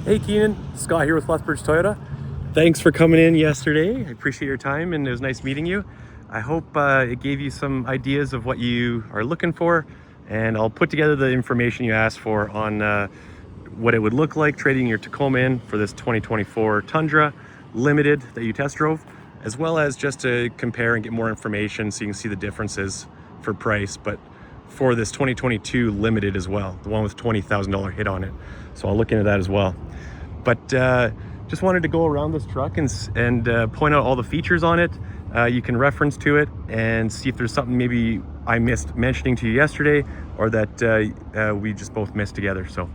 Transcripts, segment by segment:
Hey Keenan, Scott here with Lethbridge Toyota. Thanks for coming in yesterday. I appreciate your time and it was nice meeting you. I hope it gave you some ideas of what you are looking for, and I'll put together the information you asked for on what it would look like trading your Tacoma in for this 2024 Tundra Limited that you test drove, as well as just to compare and get more information so you can see the differences for price, but for this 2022 Limited as well, the one with $20,000 hit on it. So I'll look into that as well. But just wanted to go around this truck and point out all the features on it. You can reference to it and see if there's something maybe I missed mentioning to you yesterday, or that we just both missed together. So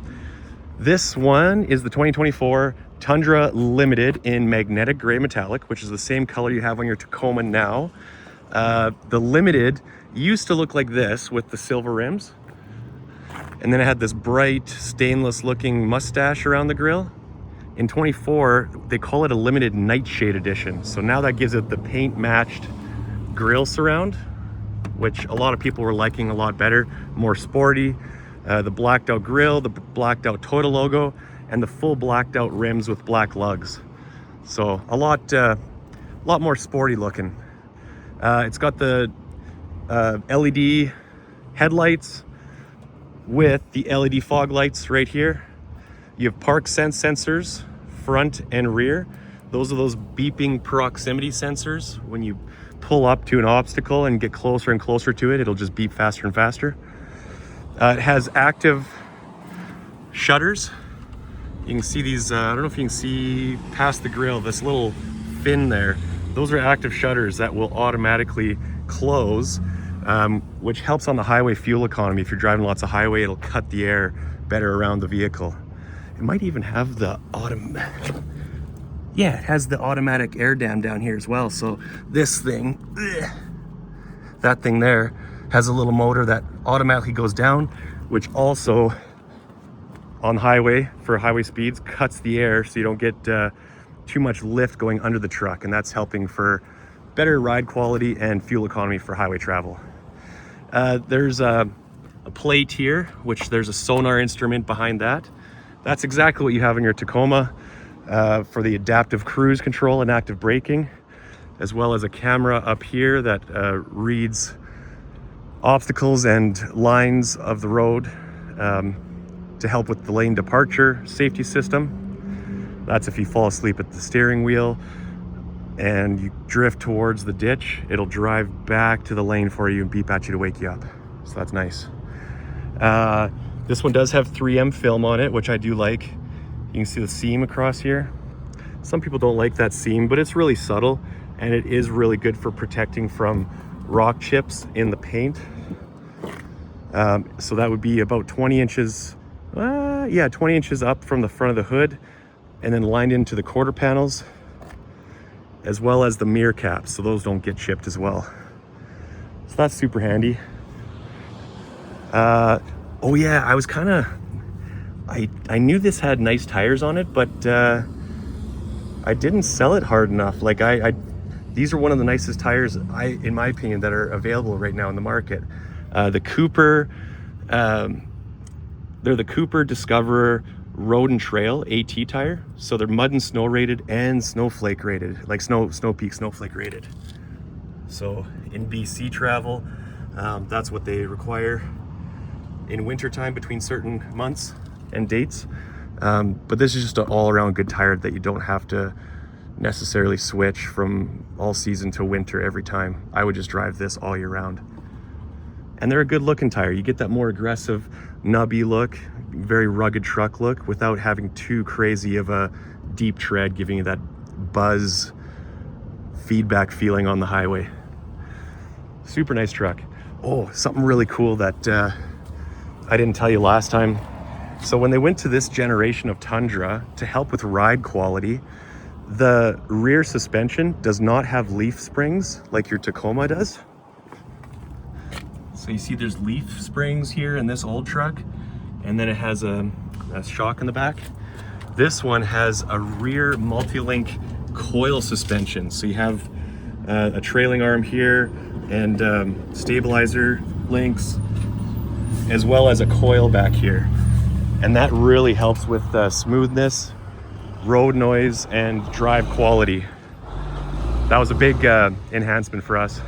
this one is the 2024 Tundra Limited in magnetic gray metallic, which is the same color you have on your Tacoma now. The Limited used to look like this with the silver rims, and then it had this bright stainless looking mustache around the grille. In 24, they call it a Limited Nightshade edition. So now that gives it the paint matched grille surround, which a lot of people were liking a lot better, more sporty. The blacked out grille, the blacked out Toyota logo, and the full blacked out rims with black lugs. So a lot more sporty looking. It's got the LED headlights with the LED fog lights right here. You have park sense sensors, front and rear. Those are those beeping proximity sensors. When you pull up to an obstacle and get closer and closer to it, it'll just beep faster and faster. It has active shutters. You can see these, I don't know if you can see past the grille, this little fin there. Those are active shutters that will automatically close, which helps on the highway fuel economy. If you're driving lots of highway, it'll cut the air better around the vehicle. It might even have the it has the automatic air dam down here as well. So this thing, that thing there, has a little motor that automatically goes down, which also on highway, for highway speeds, cuts the air so you don't get too much lift going under the truck, and that's helping for better ride quality and fuel economy for highway travel. There's a plate here, which there's a sonar instrument behind that. That's exactly what you have in your Tacoma for the adaptive cruise control and active braking, as well as a camera up here that reads obstacles and lines of the road to help with the lane departure safety system. That's if you fall asleep at the steering wheel and you drift towards the ditch, it'll drive back to the lane for you and beep at you to wake you up. So that's nice. This one does have 3M film on it, which I do like. You can see the seam across here. Some people don't like that seam, but it's really subtle, and it is really good for protecting from rock chips in the paint. So that would be about 20 inches, 20 inches up from the front of the hood, and then lined into the quarter panels, as well as the mirror caps, so those don't get chipped as well. So that's super handy. Oh yeah, I was I knew this had nice tires on it, but I didn't sell it hard enough. Like these are one of the nicest tires, in my opinion, that are available right now in the market. The Cooper, they're the Cooper Discoverer Road and Trail AT tire. So they're mud and snow rated and snowflake rated, like snow peak snowflake rated. So in BC travel, that's what they require in wintertime between certain months and dates. But this is just an all-around good tire that you don't have to necessarily switch from all season to winter every time. I would just drive this all year round. And they're a good looking tire. You get that more aggressive nubby look, very rugged truck look, without having too crazy of a deep tread, giving you that buzz feedback feeling on the highway. Super nice truck. Oh, something really cool that I didn't tell you last time. So when they went to this generation of Tundra to help with ride quality, the rear suspension does not have leaf springs like your Tacoma does. So you see there's leaf springs here in this old truck, and then it has a shock in the back. This one has a rear multi-link coil suspension. So you have a trailing arm here and stabilizer links, as well as a coil back here. And that really helps with smoothness road noise and drive quality. That was a big enhancement for us.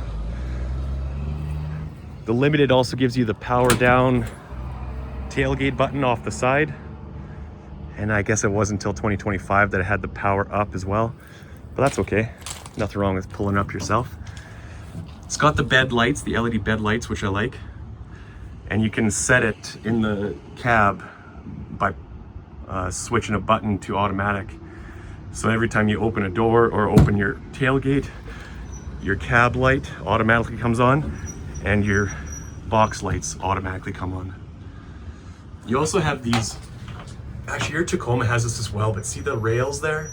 The Limited also gives you the power down tailgate button off the side. And I guess it wasn't until 2025 that it had the power up as well. But that's okay. Nothing wrong with pulling up yourself. It's got the bed lights, the LED bed lights, which I like. And you can set it in the cab by switching a button to automatic. So every time you open a door or open your tailgate, your cab light automatically comes on and your box lights automatically come on. You also have these, actually your Tacoma has this as well, but see the rails there?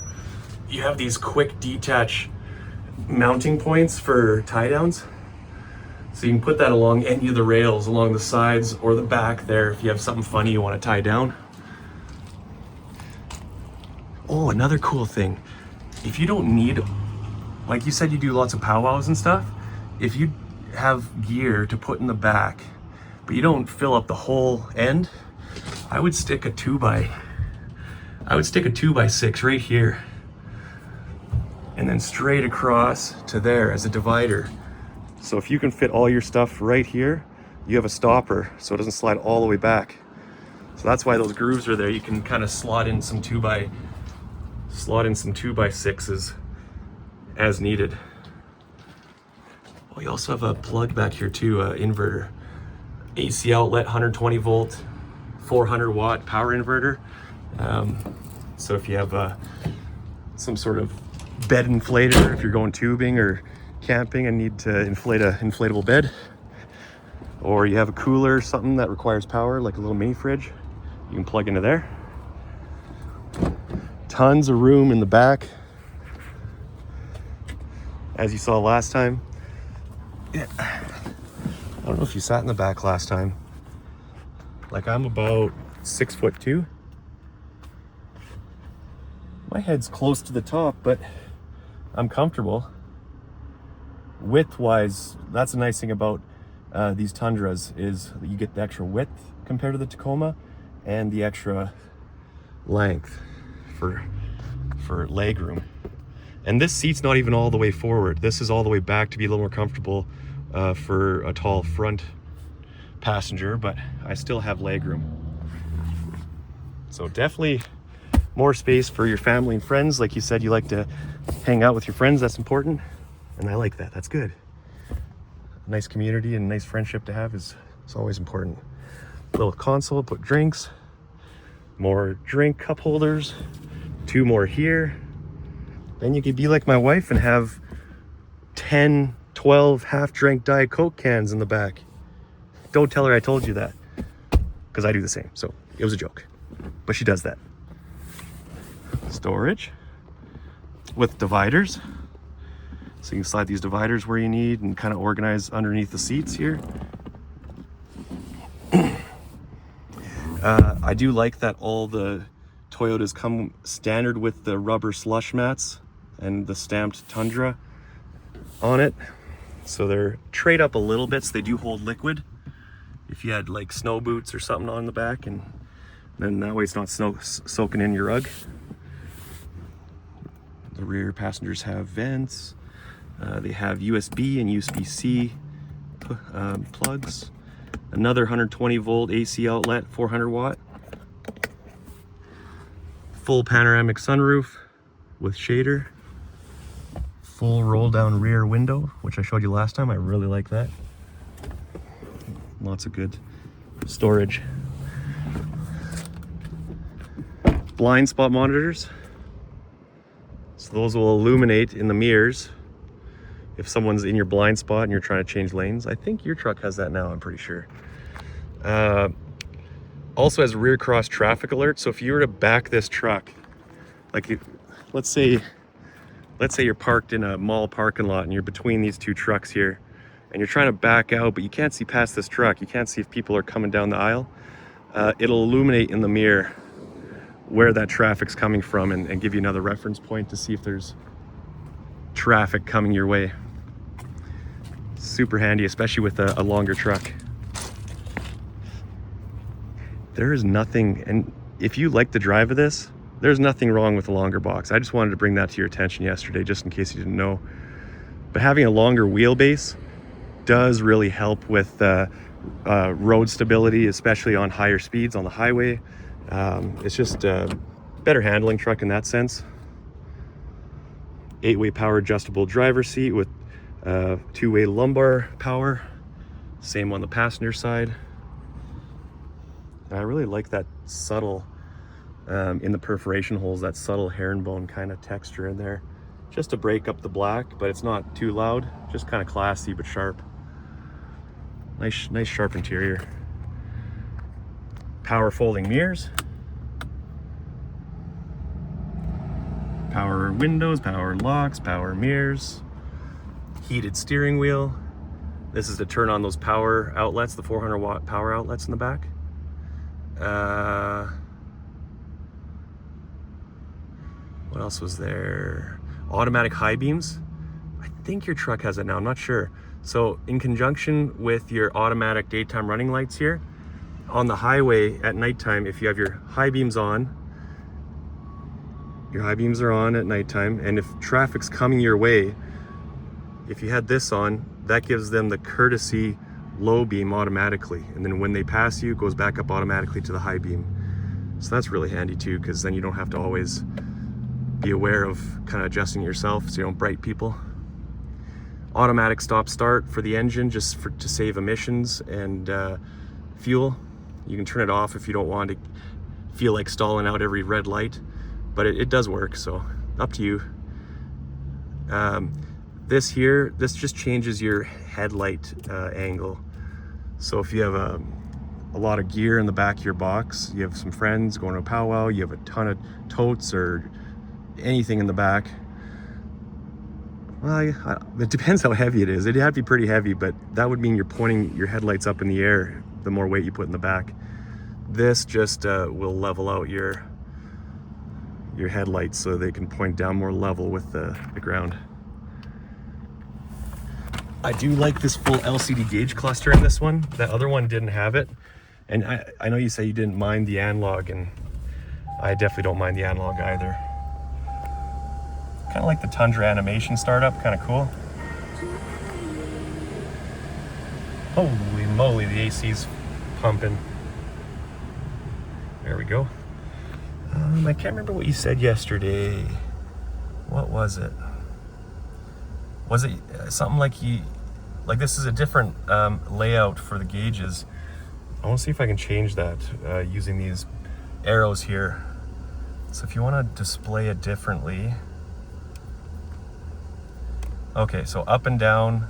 You have these quick detach mounting points for tie downs. So you can put that along any of the rails along the sides or the back there if you have something funny you want to tie down. Oh, another cool thing. If you don't need, like you said, you do lots of powwows and stuff. If you have gear to put in the back, but you don't fill up the whole end, I would stick a 2x6 right here and then straight across to there as a divider. So if you can fit all your stuff right here, you have a stopper so it doesn't slide all the way back. So that's why those grooves are there. You can kind of slot in some 2x6s as needed. Oh, you also have a plug back here too, inverter. AC outlet, 120 volt, 400 watt power inverter. So if you have some sort of bed inflator, if you're going tubing or camping and need to inflate a inflatable bed, or you have a cooler or something that requires power, like a little mini fridge, you can plug into there. Tons of room in the back, as you saw last time. Yeah. I don't know if you sat in the back last time. Like, I'm about 6'2". My head's close to the top, but I'm comfortable. Width-wise, that's a nice thing about these Tundras, is that you get the extra width compared to the Tacoma and the extra length for leg room. And this seat's not even all the way forward. This is all the way back to be a little more comfortable for a tall front passenger, but I still have leg room. So definitely more space for your family and friends. Like you said, you like to hang out with your friends. That's important. And I like that. That's good. A nice community and nice friendship to have is always important. Little console, put drinks, more drink cup holders, 2 more here. Then you could be like my wife and have 10, 12 half-drank Diet Coke cans in the back. Don't tell her I told you that, because I do the same. So it was a joke, but she does that. Storage with dividers. So you can slide these dividers where you need and kind of organize underneath the seats here. I do like that all the Toyotas come standard with the rubber slush mats and the stamped Tundra on it. So they're trade up a little bit, so they do hold liquid. If you had like snow boots or something on the back, and then that way it's not soaking in your rug. The rear passengers have vents. They have USB and USB-C plugs. Another 120 volt AC outlet, 400 watt. Full panoramic sunroof with shader. Full roll down rear window, which I showed you last time. I really like that. Lots of good storage. Blind spot monitors. So those will illuminate in the mirrors if someone's in your blind spot and you're trying to change lanes. I think your truck has that now, I'm pretty sure. Also has rear cross traffic alert. So if you were to back this truck, like let's say you're parked in a mall parking lot and you're between these 2 trucks here and you're trying to back out, but you can't see past this truck. You can't see if people are coming down the aisle. It'll illuminate in the mirror where that traffic's coming from and give you another reference point to see if there's traffic coming your way. Super handy, especially with a longer truck. There is nothing, and if you like the drive of this, There's nothing wrong with a longer box. I just wanted to bring that to your attention yesterday, just in case you didn't know. But having a longer wheelbase does really help with road stability, especially on higher speeds on the highway. It's just a better handling truck in that sense. 8-way power adjustable driver seat with 2-way lumbar power. Same on the passenger side. I really like that subtle, in the perforation holes, that subtle herringbone kind of texture in there. Just to break up the black, but it's not too loud. Just kind of classy but sharp. Nice sharp interior. Power folding mirrors. Power windows, power locks, power mirrors. Heated steering wheel. This is to turn on those power outlets, the 400 watt power outlets in the back. What else was there? Automatic high beams. I think your truck has it now, I'm not sure. So in conjunction with your automatic daytime running lights here, on the highway at nighttime, if you have your high beams on, your high beams are on at nighttime, and if traffic's coming your way, if you had this on, that gives them the courtesy low beam automatically, and then when they pass you, it goes back up automatically to the high beam. So that's really handy too, because then you don't have to always be aware of kind of adjusting it yourself so you don't bright people. Automatic stop start for the engine, just to save emissions and fuel. You can turn it off if you don't want to feel like stalling out every red light, but it does work, so up to you. This just changes your headlight angle. So if you have a lot of gear in the back of your box, you have some friends going to a powwow, you have a ton of totes or anything in the back, well, it depends how heavy it is. It'd have to be pretty heavy, but that would mean you're pointing your headlights up in the air the more weight you put in the back. This just will level out your headlights so they can point down more level with the ground. I do like this full LCD gauge cluster in this one. That other one didn't have it. And I know you say you didn't mind the analog, and I definitely don't mind the analog either. Kind of like the Tundra animation startup, kind of cool. Holy moly, the AC's pumping. There we go. I can't remember what you said yesterday. What was it? Was it something like this is a different layout for the gauges? I want to see if I can change that using these arrows here. So if you want to display it differently. Okay, so up and down.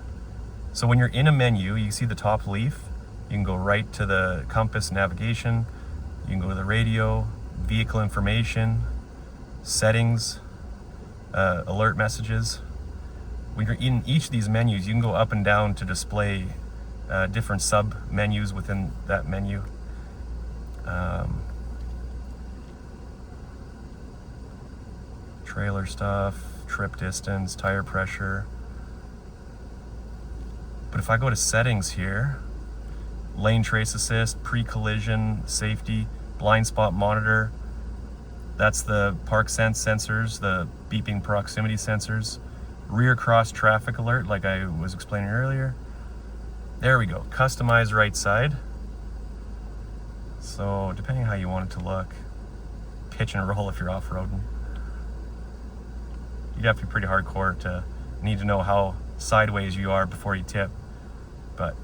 So when you're in a menu, you see the top leaf. You can go right to the compass navigation. You can go to the radio, vehicle information, settings, alert messages. When you're in each of these menus, you can go up and down to display different sub menus within that menu. Trailer stuff, trip distance, tire pressure. But if I go to settings here, lane trace assist, pre-collision, safety, blind spot monitor, that's the park sense sensors, the beeping proximity sensors, rear cross traffic alert like I was explaining earlier. There we go, customize right side. So depending on how you want it to look, pitch and roll if you're off-roading. You'd have to be pretty hardcore to need to know how sideways you are before you tip. But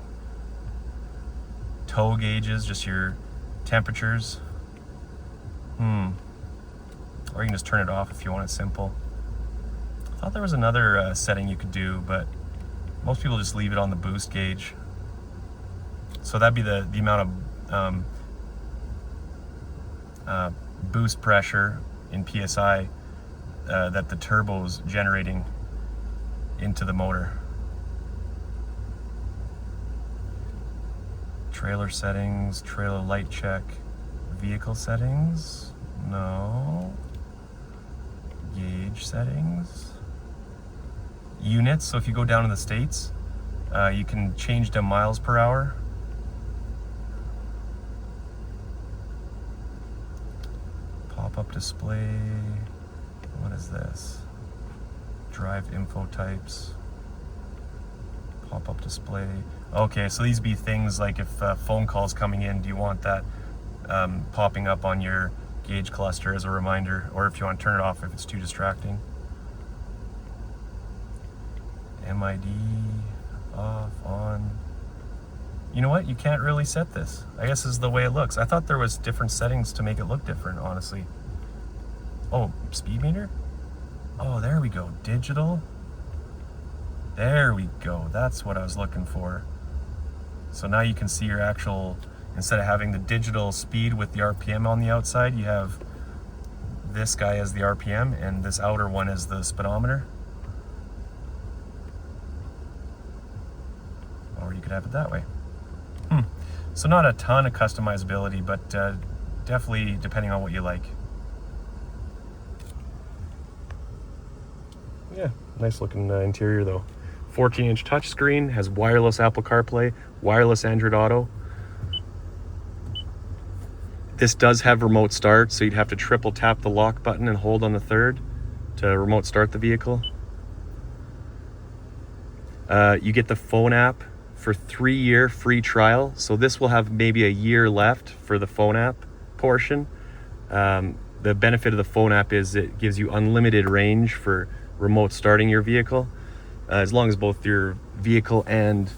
tow gauges, just your temperatures. Or you can just turn it off if you want it simple. I thought there was another setting you could do, but most people just leave it on the boost gauge. So that'd be the amount of boost pressure in PSI that the turbo's generating into the motor. Trailer settings, trailer light check, vehicle settings, no. Gauge settings. Units, so if you go down in the States, you can change to miles per hour. Pop-up display. What is this? Drive info types. Pop-up display. Okay, so these be things like if phone calls coming in, do you want that popping up on your gauge cluster as a reminder, or if you want to turn it off if it's too distracting. MID off, on. You know what? You can't really set this. I guess this is the way it looks. I thought there was different settings to make it look different, honestly. Oh, speed meter? Oh, there we go. Digital. There we go. That's what I was looking for. So now you can see your actual, instead of having the digital speed with the RPM on the outside, you have this guy as the RPM and this outer one as the speedometer. Or you could have it that way. So not a ton of customizability, but definitely depending on what you like. Yeah, nice looking interior though. 14-inch touchscreen, has wireless Apple CarPlay, wireless Android Auto. This does have remote start, so you'd have to triple tap the lock button and hold on the third to remote start the vehicle. You get the phone app for 3-year free trial. So this will have maybe a year left for the phone app portion. The benefit of the phone app is it gives you unlimited range for remote starting your vehicle, as long as both your vehicle and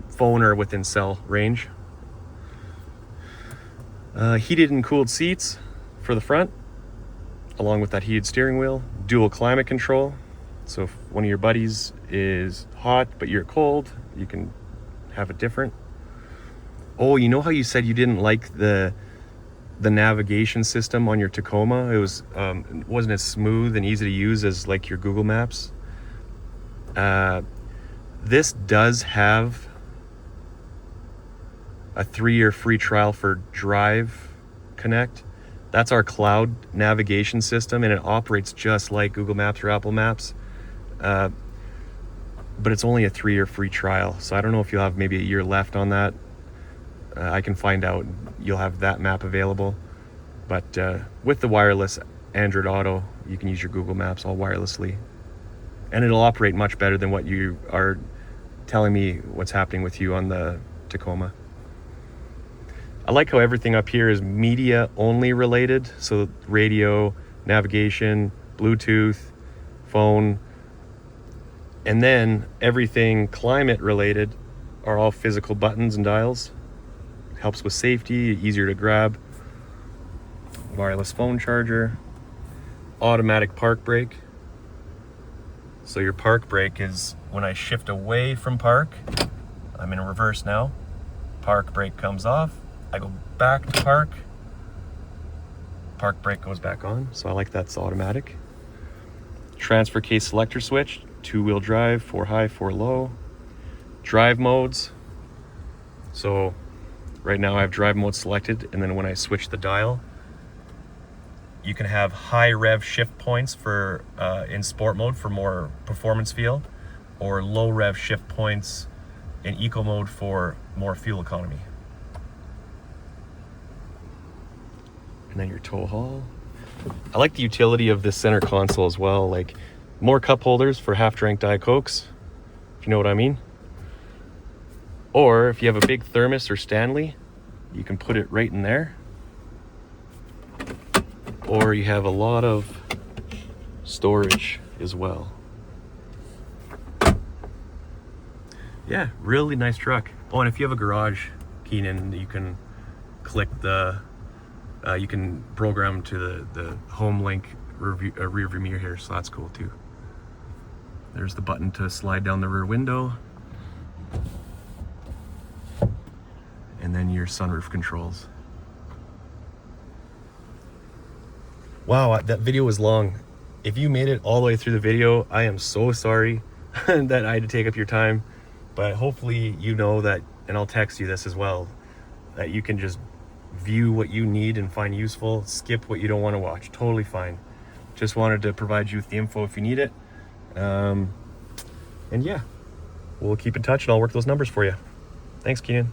phone are within cell range. Heated and cooled seats for the front, along with that heated steering wheel. Dual climate control. So if one of your buddies is hot but you're cold, you can have it different. Oh, you know how you said you didn't like the navigation system on your Tacoma? It wasn't as smooth and easy to use as like your Google Maps. This does have a 3-year free trial for Drive Connect. That's our cloud navigation system, and it operates just like Google Maps or Apple Maps. But it's only a 3-year free trial, so I don't know if you'll have maybe a year left on that. I can find out. You'll have that map available, but with the wireless Android Auto, you can use your Google Maps all wirelessly, and it'll operate much better than what you are telling me what's happening with you on the Tacoma. I like how everything up here is media only related, so radio, navigation, Bluetooth, phone, and then everything climate related are all physical buttons and dials. Helps with safety, easier to grab. Wireless phone charger, automatic park brake. So your park brake is when I shift away from park, I'm in reverse now, park brake comes off, I go back to park brake goes back on. So I like that's automatic. Transfer case selector switch, 2-wheel drive, 4 high, 4 low. Drive modes. So right now I have drive mode selected, and then when I switch the dial, you can have high rev shift points for in sport mode for more performance feel, or low rev shift points in eco mode for more fuel economy. And then your tow haul. I like the utility of this center console as well, like more cup holders for half-drank Diet Cokes, if you know what I mean. Or if you have a big thermos or Stanley, you can put it right in there. Or you have a lot of storage as well. Yeah, really nice truck. Oh, and if you have a garage, Keenan, you can click the, you can program to the home link rear view mirror here, so that's cool too. There's the button to slide down the rear window. And then your sunroof controls. Wow, that video was long. If you made it all the way through the video, I am so sorry that I had to take up your time. But hopefully you know that, and I'll text you this as well, that you can just view what you need and find useful, skip what you don't want to watch. Totally fine. Just wanted to provide you with the info if you need it. And yeah, we'll keep in touch and I'll work those numbers for you. Thanks, Keenan.